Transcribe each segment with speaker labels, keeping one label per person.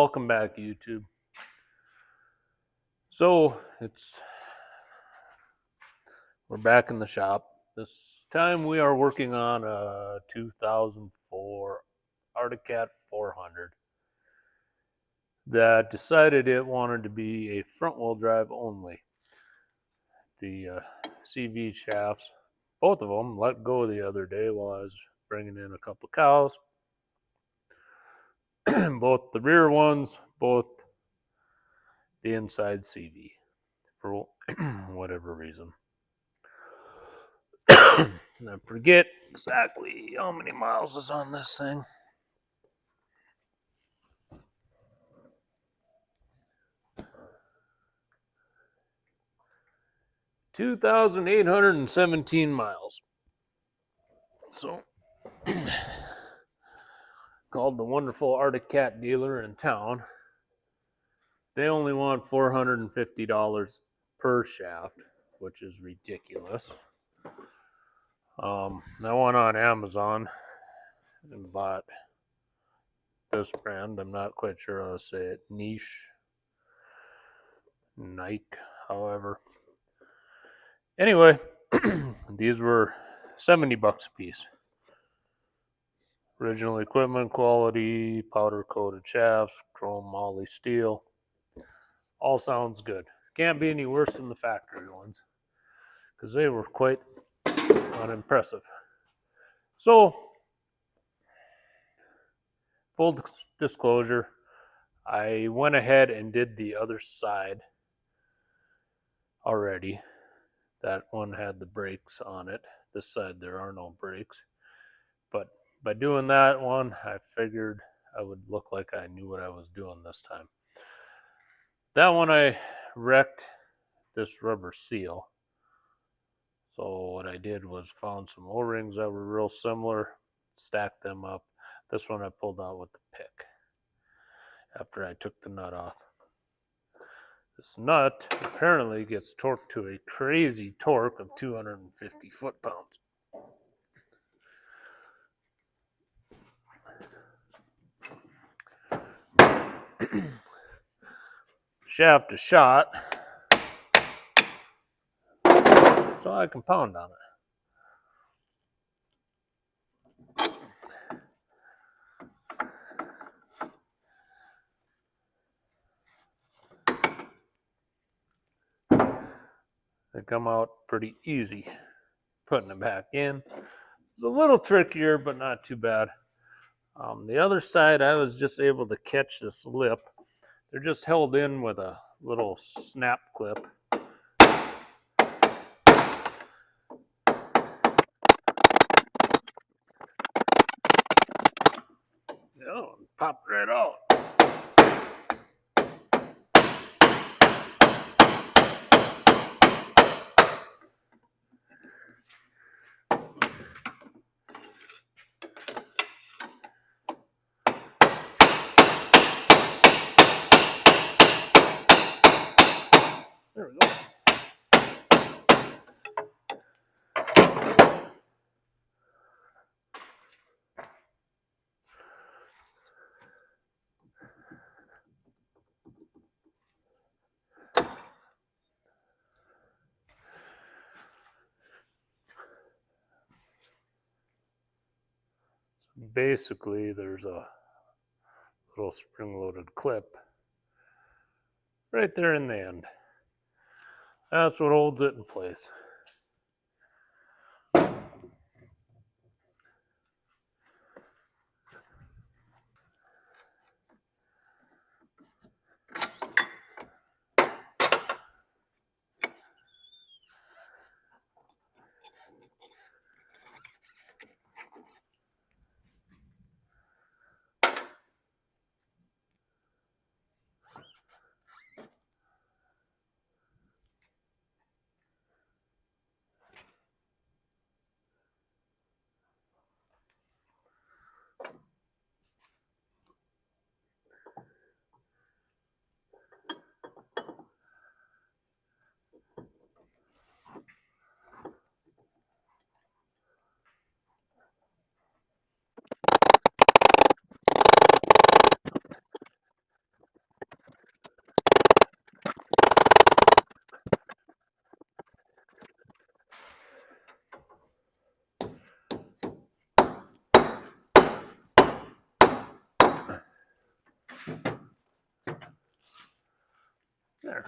Speaker 1: welcome back, YouTube. So we're back in the shop. This time we are working on a 2004 Arctic Cat 400 that decided it wanted to be a front-wheel drive only. The CV shafts, both of them, let go the other day while I was bringing in a couple cows. Both the rear ones, both the inside CV for whatever reason. I forget exactly how many miles is on this thing. $2,817 miles. So, called the wonderful Arctic Cat dealer in town. They only want $450 per shaft, which is ridiculous. I went on Amazon and bought this brand. I'm not quite sure how to say it. Nike, however. Anyway, these were $70 a piece. Original equipment quality, powder coated shafts, chrome moly steel. All sounds good. Can't be any worse than the factory ones because they were quite unimpressive. So, full disclosure, I went ahead and did the other side already. That one had the brakes on it. This side there are no brakes. But by doing that one, I figured I would look like I knew what I was doing this time. That one I wrecked this rubber seal. So what I did was found some O-rings that were real similar, stacked them up. This one I pulled out with the pick after I took the nut off. This nut apparently gets torqued to a crazy torque of 250 foot-pounds. Shaft is shot, so I can pound on it. They come out pretty easy. Putting it back in is a little trickier, but not too bad. The other side, I was just able to catch this lip. They're just held in with a little snap clip. Oh, popped right out. There we go. Basically, there's a little spring-loaded clip right there in the end. That's what holds it in place. There.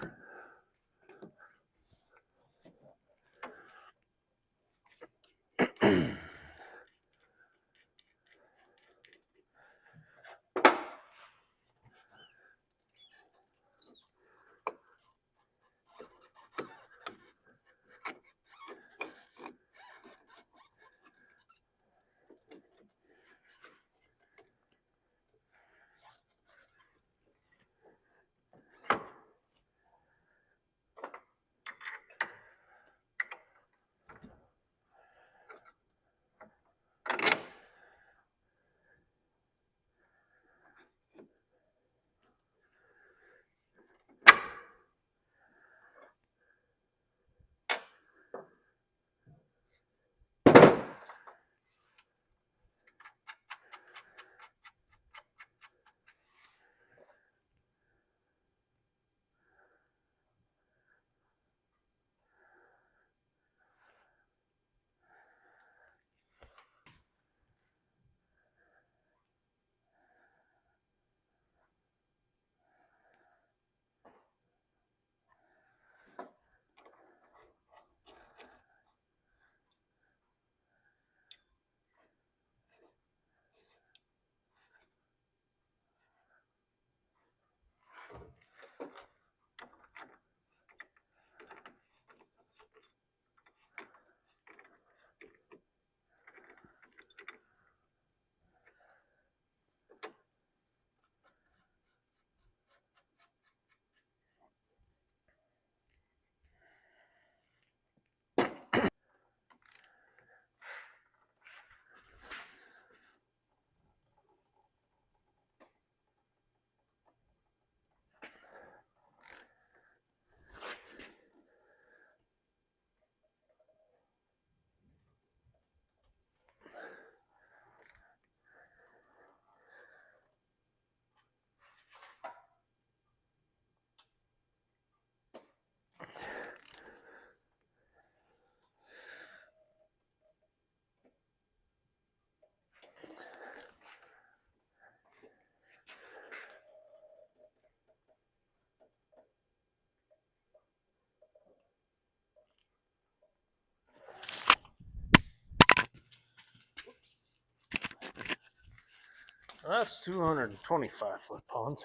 Speaker 1: That's 225 foot-pounds.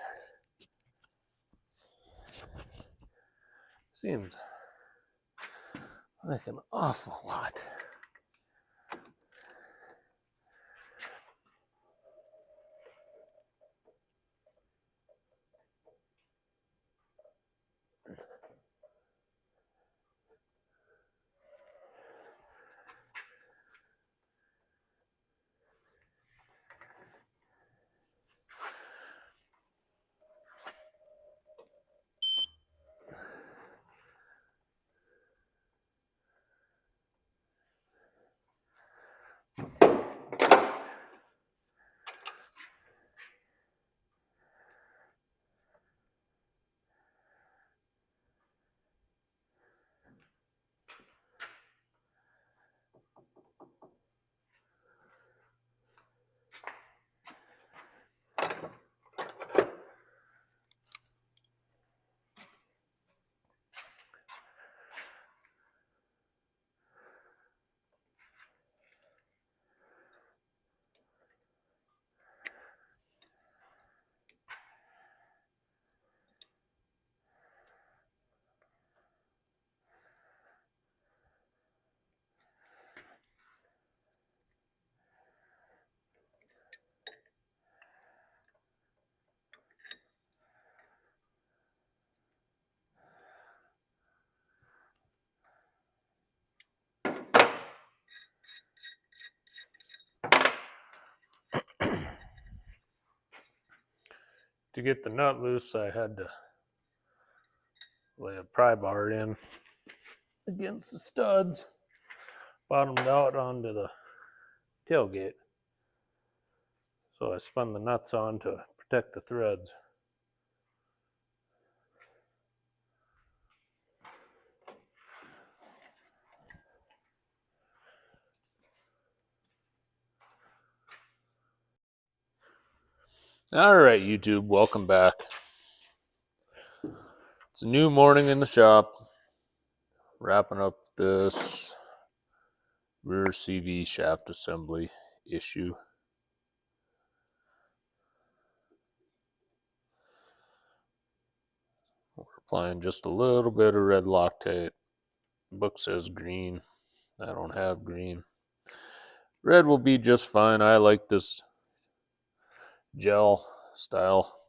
Speaker 1: Seems like an awful lot. To get the nut loose, I had to lay a pry bar in against the studs, bottomed out onto the tailgate. So I spun the nuts on to protect the threads. All right, YouTube, welcome back. It's a new morning in the shop. Wrapping up this rear CV shaft assembly issue. We're applying just a little bit of red Loctite. Book says green. I don't have green. Red will be just fine. I like this gel style.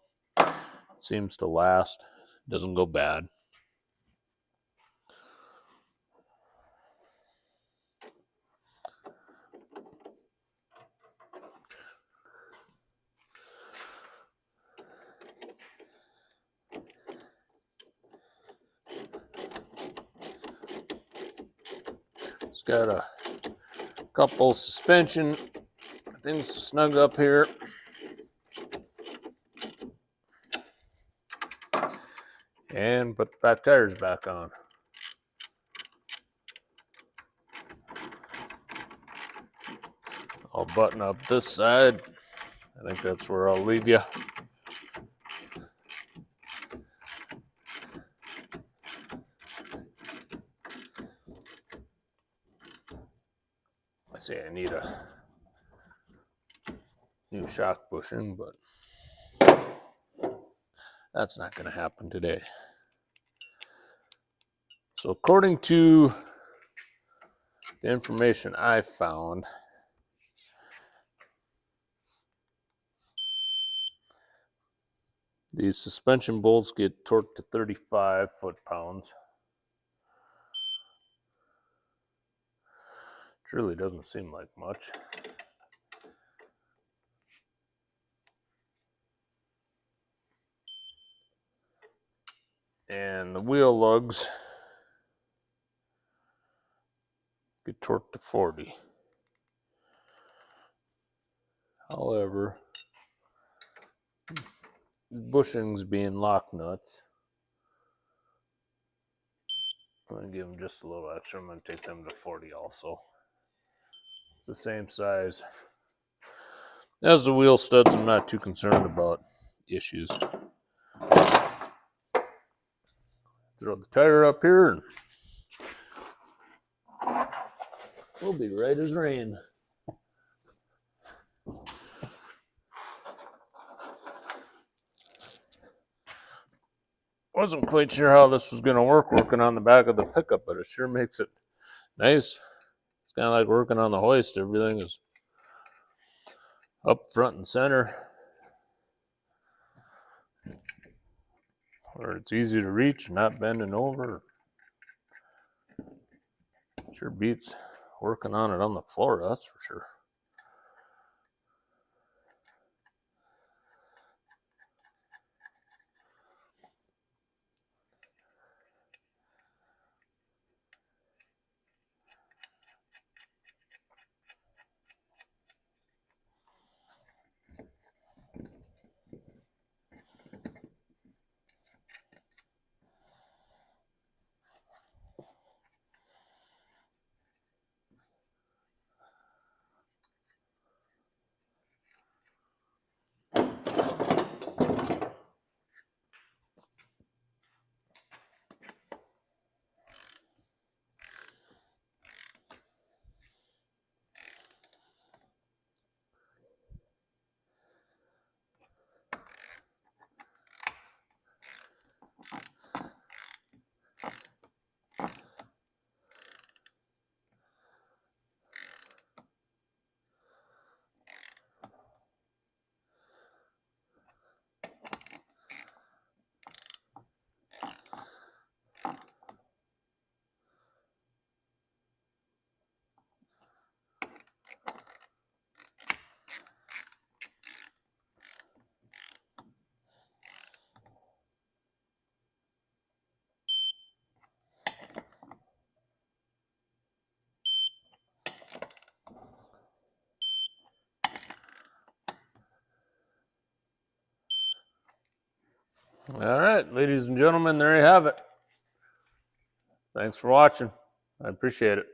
Speaker 1: Seems to last. Doesn't go bad. It's got a couple suspension things to snug up here. And put the back tires back on. I'll button up this side. I think that's where I'll leave you. I say I need a new shock bushing, but that's not going to happen today. So according to the information I found, these suspension bolts get torqued to 35 foot-pounds. It really doesn't seem like much. And the wheel lugs get torqued to 40. However, bushings being lock nuts, I'm going to give them just a little extra. I'm going to take them to 40 also. It's the same size as the wheel studs. I'm not too concerned about issues. Throw the tire up here and we'll be right as rain. Wasn't quite sure how this was going to work working on the back of the pickup, but it sure makes it nice. It's kind of like working on the hoist. Everything is up front and center, where it's easy to reach, not bending over. Sure beats working on it on the floor, that's for sure. All right, ladies and gentlemen, there you have it. Thanks for watching. I appreciate it.